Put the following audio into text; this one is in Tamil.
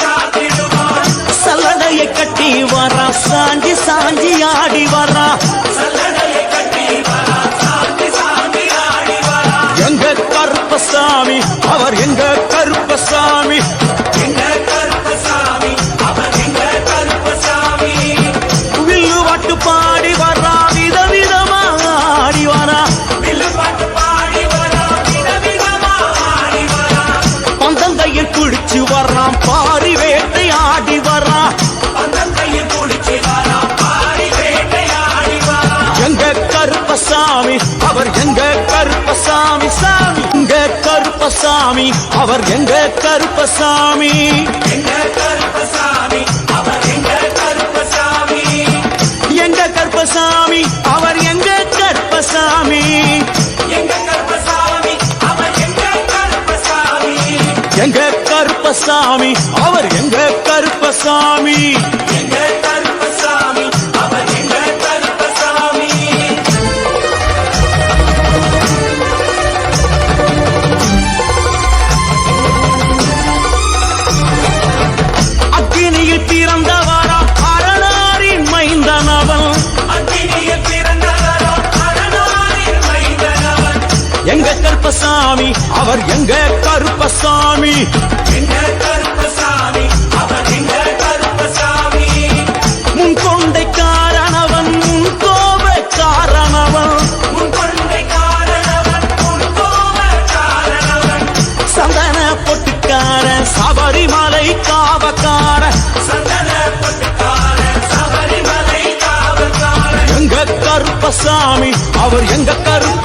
காத்திடுவார். சல்லடையை கட்டி வரா, சாஞ்சி சாஞ்சி ஆடி வரா. எங்க கருப்பசாமி அவர் எங்க கருப்பசாமி. வில்லு பாட்டு பாடி வரா, விதவிதமா ஆடி வரா. பந்தங்கையில் குடிச்சு வர்றான், பாரி வேட்டை ஆடி வரா. எங்க கருப்பசாமி அவர் எங்க கருப்பசாமி. சாமி எங்க கருப்பசாமி அவர் எங்க கருப்பசாமி. எங்க கருப்பசாமி அவர் எங்க கருப்பசாமி. எங்க கருப்பசாமி அவர் எங்க கருப்பசாமி. எங்க கருப்பசாமி அவர் எங்க கருப்பசாமி. எங்க கருப்பசாமி அவர் எங்க கருப்பசாமி. எங்க கருப்பசாமி அவர் எங்க கருப்பசாமி. அக்கினியில் பிறந்தவரா அரணாரின் மைந்தனவன். எங்க கருப்பசாமி அவர் எங்க கருப்பசாமி. எங்க கருப்பசாமி அவர் எங்க கருப்பசாமி. முன் கொண்டை காரணவன், முன் கோப காரணவன். சந்தன பொட்டுக்கார சபரிமலை காவக்கார. எங்க கருப்பசாமி அவர் எங்க கருப்ப